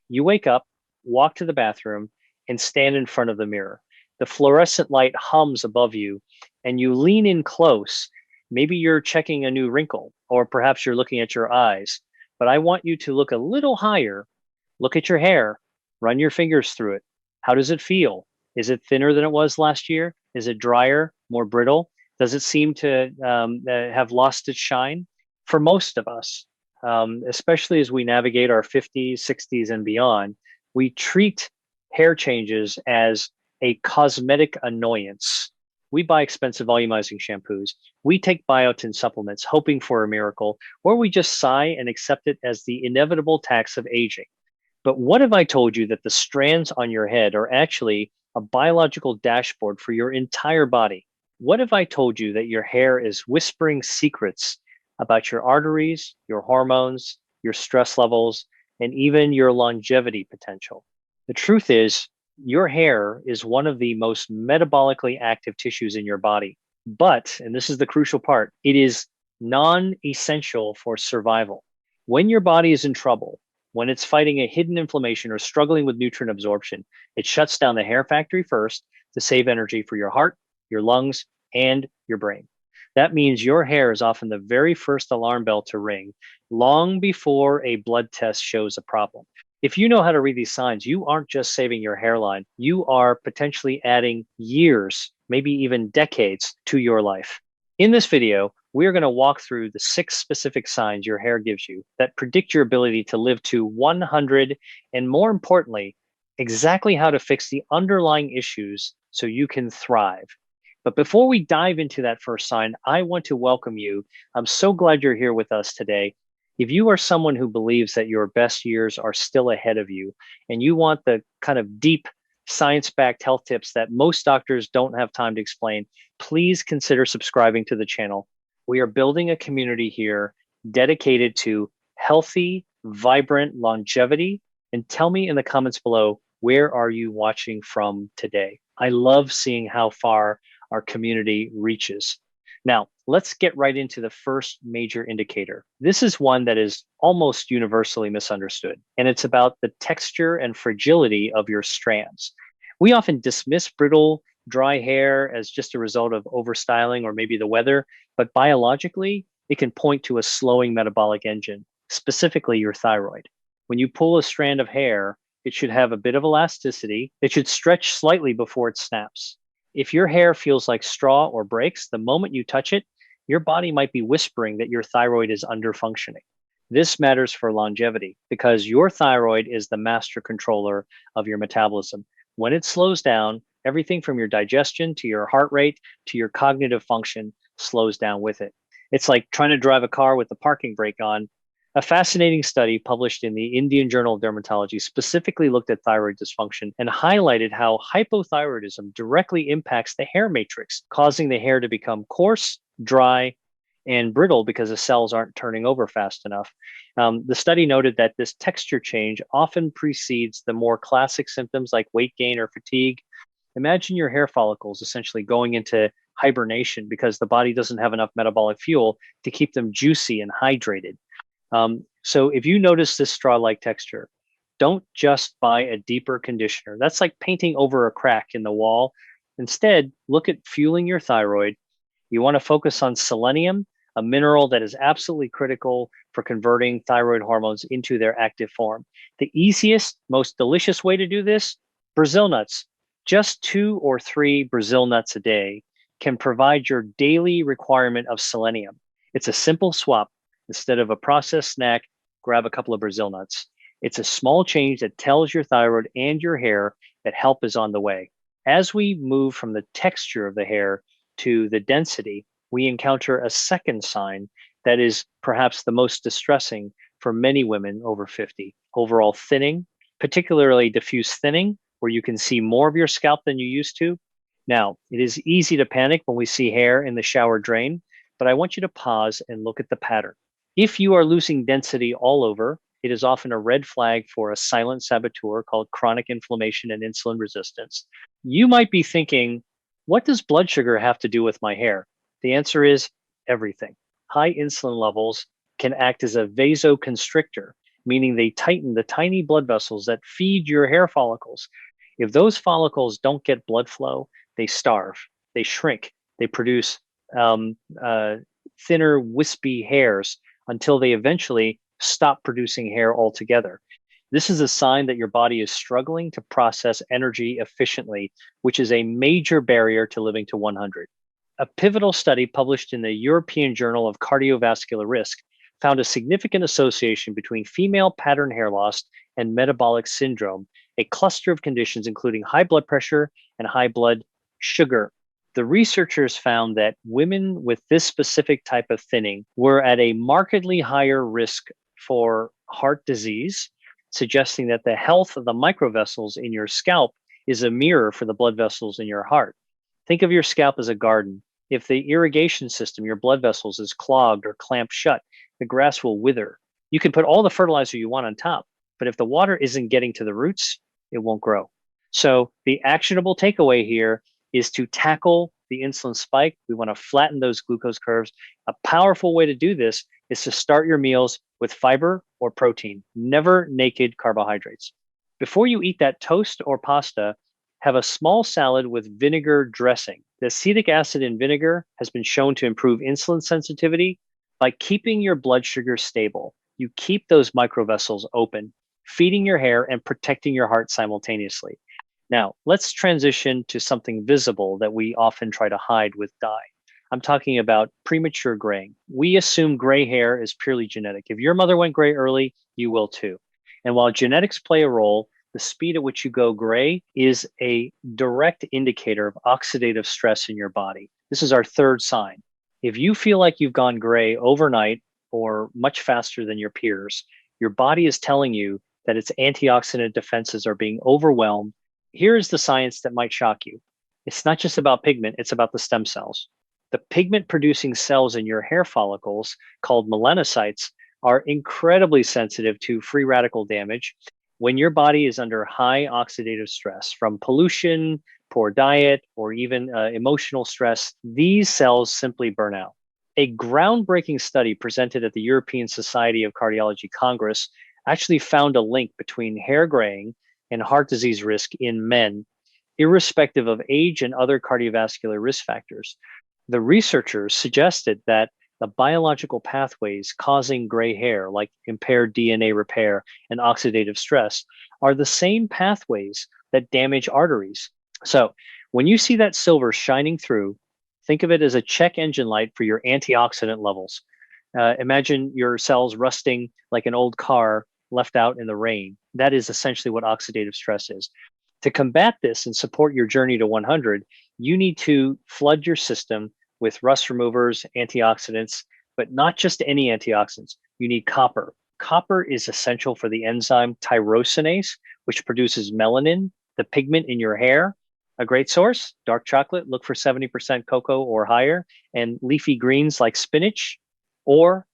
You wake up, walk to the bathroom, and stand in front of the mirror. The fluorescent light hums above you, and you lean in close. Maybe you're checking a new wrinkle, or perhaps you're looking at your eyes. But I want you to look a little higher. Look at your hair, run your fingers through it. How does it feel? Is it thinner than it was last year? Is it drier, more brittle? Does it seem to have lost its shine? For most of us, especially as we navigate our 50s, 60s, and beyond, we treat hair changes as a cosmetic annoyance. We buy expensive volumizing shampoos. We take biotin supplements hoping for a miracle, or we just sigh and accept it as the inevitable tax of aging. But what if I told you that the strands on your head are actually a biological dashboard for your entire body? What if I told you that your hair is whispering secrets about your arteries, your hormones, your stress levels, and even your longevity potential? The truth is, your hair is one of the most metabolically active tissues in your body. But, and this is the crucial part, it is non essential for survival. When your body is in trouble, when it's fighting a hidden inflammation or struggling with nutrient absorption, it shuts down the hair factory first to save energy for your heart, your lungs, and your brain. That means your hair is often the very first alarm bell to ring long before a blood test shows a problem. If you know how to read these signs, you aren't just saving your hairline, you are potentially adding years, maybe even decades to your life. In this video, we're going to walk through the 6 specific signs your hair gives you that predict your ability to live to 100, and more importantly, exactly how to fix the underlying issues so you can thrive. But before we dive into that first sign, I want to welcome you. I'm so glad you're here with us today. If you are someone who believes that your best years are still ahead of you, and you want the kind of deep science-backed health tips that most doctors don't have time to explain, please consider subscribing to the channel. We are building a community here dedicated to healthy, vibrant longevity. And tell me in the comments below, where are you watching from today? I love seeing how far our community reaches. Now, let's get right into the first major indicator. This is one that is almost universally misunderstood, and it's about the texture and fragility of your strands. We often dismiss brittle, dry hair as just a result of overstyling or maybe the weather, but biologically, it can point to a slowing metabolic engine, specifically your thyroid. When you pull a strand of hair, it should have a bit of elasticity. It should stretch slightly before it snaps. If your hair feels like straw or breaks, the moment you touch it, your body might be whispering that your thyroid is under functioning. This matters for longevity because your thyroid is the master controller of your metabolism. When it slows down, everything from your digestion to your heart rate to your cognitive function slows down with it. It's like trying to drive a car with the parking brake on. A fascinating study published in the Indian Journal of Dermatology specifically looked at thyroid dysfunction and highlighted how hypothyroidism directly impacts the hair matrix, causing the hair to become coarse, dry, and brittle because the cells aren't turning over fast enough. The study noted that this texture change often precedes the more classic symptoms like weight gain or fatigue. Imagine your hair follicles essentially going into hibernation because the body doesn't have enough metabolic fuel to keep them juicy and hydrated. So if you notice this straw-like texture, don't just buy a deeper conditioner. That's like painting over a crack in the wall. Instead, look at fueling your thyroid. You want to focus on selenium, a mineral that is absolutely critical for converting thyroid hormones into their active form. The easiest, most delicious way to do this, Brazil nuts. Just 2 or 3 Brazil nuts a day can provide your daily requirement of selenium. It's a simple swap. Instead of a processed snack, grab a couple of Brazil nuts. It's a small change that tells your thyroid and your hair that help is on the way. As we move from the texture of the hair to the density, we encounter a second sign that is perhaps the most distressing for many women over 50. Overall thinning, particularly diffuse thinning, where you can see more of your scalp than you used to. Now, it is easy to panic when we see hair in the shower drain, but I want you to pause and look at the pattern. If you are losing density all over, it is often a red flag for a silent saboteur called chronic inflammation and insulin resistance. You might be thinking, what does blood sugar have to do with my hair? The answer is everything. High insulin levels can act as a vasoconstrictor, meaning they tighten the tiny blood vessels that feed your hair follicles. If those follicles don't get blood flow, they starve, they shrink, they produce um, uh, thinner, wispy hairs until they eventually stop producing hair altogether. This is a sign that your body is struggling to process energy efficiently, which is a major barrier to living to 100. A pivotal study published in the European Journal of Cardiovascular Risk found a significant association between female pattern hair loss and metabolic syndrome, a cluster of conditions including high blood pressure and high blood sugar. The researchers found that women with this specific type of thinning were at a markedly higher risk for heart disease, suggesting that the health of the microvessels in your scalp is a mirror for the blood vessels in your heart. Think of your scalp as a garden. If the irrigation system, your blood vessels, is clogged or clamped shut, the grass will wither. You can put all the fertilizer you want on top, but if the water isn't getting to the roots, it won't grow. So the actionable takeaway here is to tackle the insulin spike. We want to flatten those glucose curves. A powerful way to do this is to start your meals with fiber or protein, never naked carbohydrates. Before you eat that toast or pasta, have a small salad with vinegar dressing. The acetic acid in vinegar has been shown to improve insulin sensitivity. By keeping your blood sugar stable, you keep those microvessels open, feeding your hair and protecting your heart simultaneously. Now, let's transition to something visible that we often try to hide with dye. I'm talking about premature graying. We assume gray hair is purely genetic. If your mother went gray early, you will too. And while genetics play a role, the speed at which you go gray is a direct indicator of oxidative stress in your body. This is our third sign. If you feel like you've gone gray overnight or much faster than your peers, your body is telling you that its antioxidant defenses are being overwhelmed. Here is the science that might shock you. It's not just about pigment, it's about the stem cells. The pigment producing cells in your hair follicles, called melanocytes, are incredibly sensitive to free radical damage. When your body is under high oxidative stress from pollution, poor diet, or even emotional stress, these cells simply burn out. A groundbreaking study presented at the European Society of Cardiology Congress actually found a link between hair graying and heart disease risk in men, irrespective of age and other cardiovascular risk factors. The researchers suggested that the biological pathways causing gray hair, like impaired DNA repair and oxidative stress, are the same pathways that damage arteries. So when you see that silver shining through, think of it as a check engine light for your antioxidant levels. Imagine your cells rusting like an old car left out in the rain. That is essentially what oxidative stress is. To combat this and support your journey to 100, you need to flood your system with rust removers, antioxidants, but not just any antioxidants. You need copper. Copper is essential for the enzyme tyrosinase, which produces melanin, the pigment in your hair. A great source, dark chocolate, look for 70% cocoa or higher, and leafy greens like spinach, or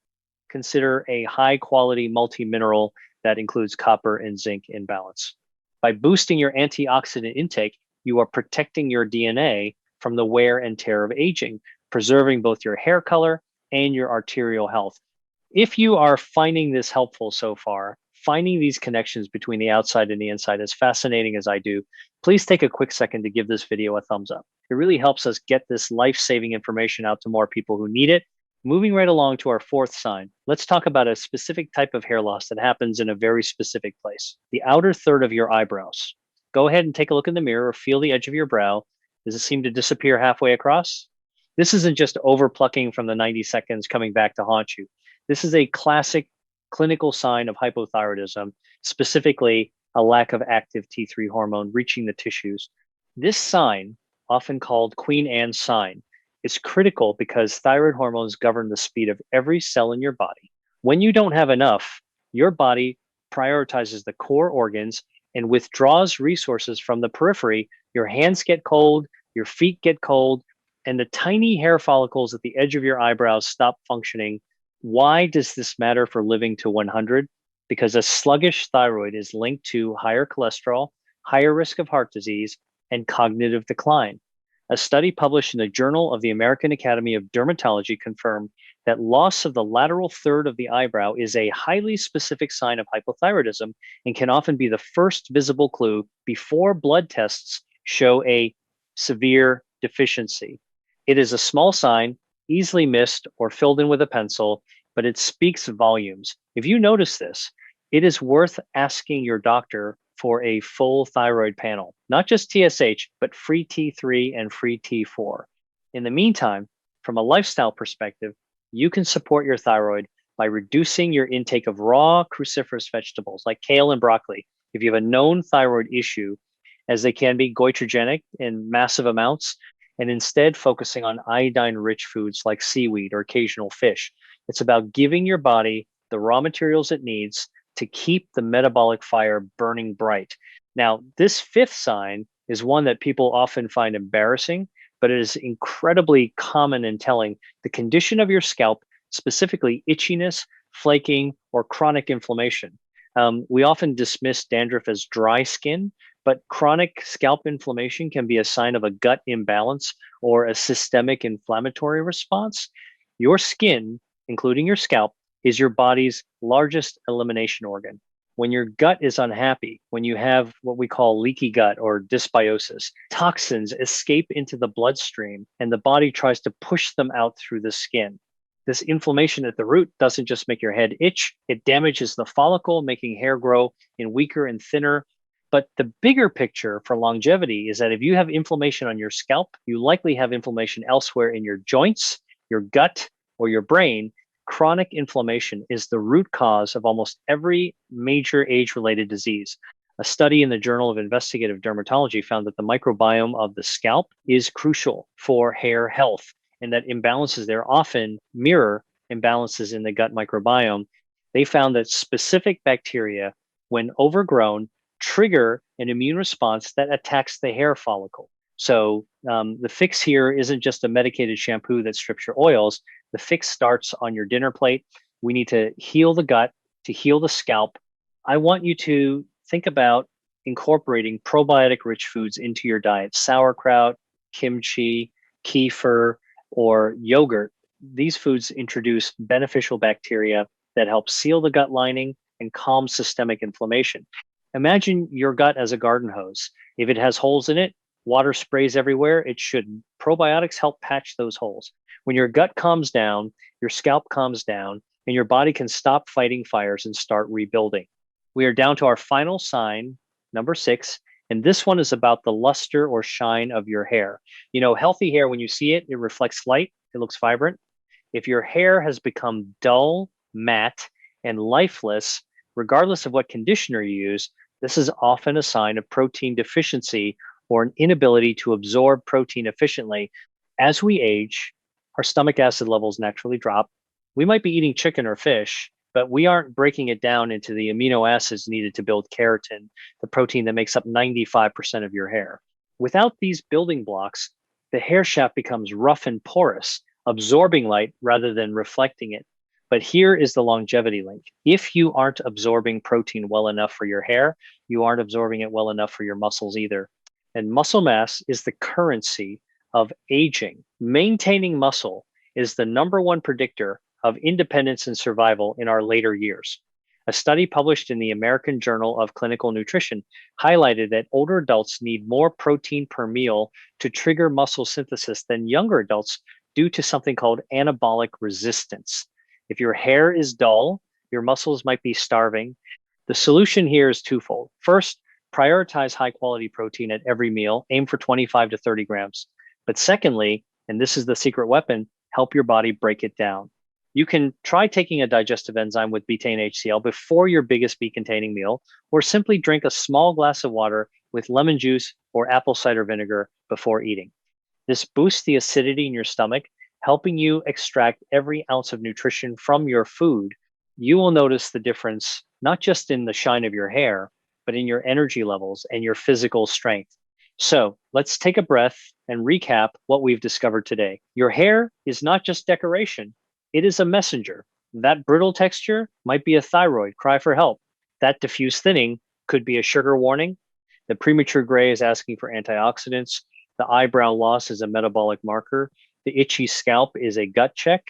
consider a high quality multi-mineral that includes copper and zinc in balance. By boosting your antioxidant intake, you are protecting your DNA from the wear and tear of aging, preserving both your hair color and your arterial health. If you are finding this helpful so far, finding these connections between the outside and the inside as fascinating as I do, please take a quick second to give this video a thumbs up. It really helps us get this life-saving information out to more people who need it. Moving right along to our fourth sign, let's talk about a specific type of hair loss that happens in a very specific place, the outer third of your eyebrows. Go ahead and take a look in the mirror or feel the edge of your brow. Does it seem to disappear halfway across? This isn't just overplucking from the 90 seconds coming back to haunt you. This is a classic clinical sign of hypothyroidism, specifically a lack of active T3 hormone reaching the tissues. This sign, often called Queen Anne's sign, is critical because thyroid hormones govern the speed of every cell in your body. When you don't have enough, your body prioritizes the core organs and withdraws resources from the periphery. Your hands get cold, your feet get cold, and the tiny hair follicles at the edge of your eyebrows stop functioning. Why does this matter for living to 100? Because a sluggish thyroid is linked to higher cholesterol, higher risk of heart disease, and cognitive decline. A study published in the Journal of the American Academy of Dermatology confirmed that loss of the lateral third of the eyebrow is a highly specific sign of hypothyroidism and can often be the first visible clue before blood tests show a severe deficiency. It is a small sign, easily missed or filled in with a pencil, but it speaks volumes. If you notice this, it is worth asking your doctor for a full thyroid panel, not just TSH, but free T3 and free T4. In the meantime, from a lifestyle perspective, you can support your thyroid by reducing your intake of raw cruciferous vegetables like kale and broccoli if you have a known thyroid issue, as they can be goitrogenic in massive amounts, and instead focusing on iodine-rich foods like seaweed or occasional fish. It's about giving your body the raw materials it needs to keep the metabolic fire burning bright. Now, this fifth sign is one that people often find embarrassing, but it is incredibly common in telling the condition of your scalp, specifically itchiness, flaking, or chronic inflammation. We often dismiss dandruff as dry skin, but chronic scalp inflammation can be a sign of a gut imbalance or a systemic inflammatory response. Your skin, including your scalp, is your body's largest elimination organ. When your gut is unhappy, when you have what we call leaky gut or dysbiosis, toxins escape into the bloodstream and the body tries to push them out through the skin. This inflammation at the root doesn't just make your head itch, it damages the follicle, making hair grow in weaker and thinner. But the bigger picture for longevity is that if you have inflammation on your scalp, you likely have inflammation elsewhere in your joints, your gut, or your brain. Chronic inflammation is the root cause of almost every major age-related disease. A study in the Journal of Investigative Dermatology found that the microbiome of the scalp is crucial for hair health, and that imbalances there often mirror imbalances in the gut microbiome. They found that specific bacteria, when overgrown, trigger an immune response that attacks the hair follicle. So the fix here isn't just a medicated shampoo that strips your oils. The fix starts on your dinner plate. We need to heal the gut, to heal the scalp. I want you to think about incorporating probiotic-rich foods into your diet. Sauerkraut, kimchi, kefir, or yogurt. These foods introduce beneficial bacteria that help seal the gut lining and calm systemic inflammation. Imagine your gut as a garden hose. If it has holes in it, water sprays everywhere, it shouldn't. Probiotics help patch those holes. When your gut calms down, your scalp calms down, and your body can stop fighting fires and start rebuilding. We are down to our final sign, number 6, and this one is about the luster or shine of your hair. You know, healthy hair, when you see it, it reflects light, it looks vibrant. If your hair has become dull, matte, and lifeless, regardless of what conditioner you use, this is often a sign of protein deficiency or an inability to absorb protein efficiently. As we age, our stomach acid levels naturally drop. We might be eating chicken or fish, but we aren't breaking it down into the amino acids needed to build keratin, the protein that makes up 95% of your hair. Without these building blocks, the hair shaft becomes rough and porous, absorbing light rather than reflecting it. But here is the longevity link. If you aren't absorbing protein well enough for your hair, you aren't absorbing it well enough for your muscles either. And muscle mass is the currency of aging. Maintaining muscle is the number one predictor of independence and survival in our later years. A study published in the American Journal of Clinical Nutrition highlighted that older adults need more protein per meal to trigger muscle synthesis than younger adults due to something called anabolic resistance. If your hair is dull, your muscles might be starving. The solution here is twofold. First, prioritize high quality protein at every meal, aim for 25 to 30 grams. But secondly, and this is the secret weapon, help your body break it down. You can try taking a digestive enzyme with betaine HCl before your biggest B-containing meal, or simply drink a small glass of water with lemon juice or apple cider vinegar before eating. This boosts the acidity in your stomach, helping you extract every ounce of nutrition from your food. You will notice the difference, not just in the shine of your hair, but in your energy levels and your physical strength. So let's take a breath and recap what we've discovered today. Your hair is not just decoration. It is a messenger. That brittle texture might be a thyroid cry for help. That diffuse thinning could be a sugar warning. The premature gray is asking for antioxidants. The eyebrow loss is a metabolic marker. The itchy scalp is a gut check.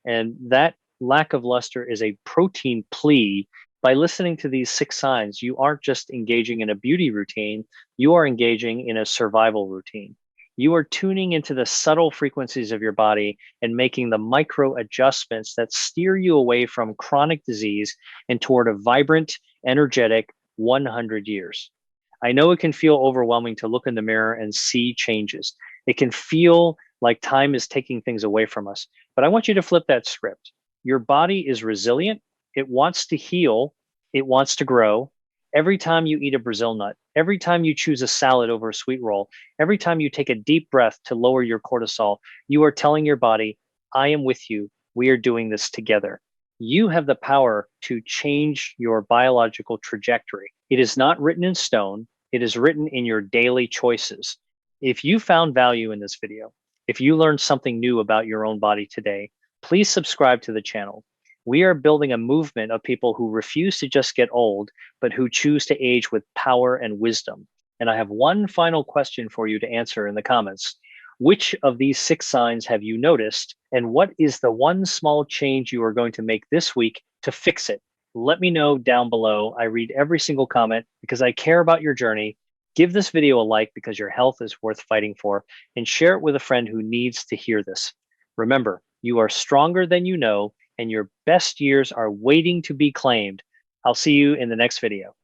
And that lack of luster is a protein plea. By listening to these 6 signs, you aren't just engaging in a beauty routine, you are engaging in a survival routine. You are tuning into the subtle frequencies of your body and making the micro adjustments that steer you away from chronic disease and toward a vibrant, energetic 100 years. I know it can feel overwhelming to look in the mirror and see changes. It can feel like time is taking things away from us. But I want you to flip that script. Your body is resilient. It wants to heal. It wants to grow. Every time you eat a Brazil nut, every time you choose a salad over a sweet roll, every time you take a deep breath to lower your cortisol, you are telling your body, I am with you. We are doing this together. You have the power to change your biological trajectory. It is not written in stone. It is written in your daily choices. If you found value in this video, if you learned something new about your own body today, please subscribe to the channel. We are building a movement of people who refuse to just get old, but who choose to age with power and wisdom. And I have one final question for you to answer in the comments. Which of these 6 signs have you noticed? And what is the one small change you are going to make this week to fix it? Let me know down below. I read every single comment because I care about your journey. Give this video a like because your health is worth fighting for, and share it with a friend who needs to hear this. Remember, you are stronger than you know, and your best years are waiting to be claimed. I'll see you in the next video.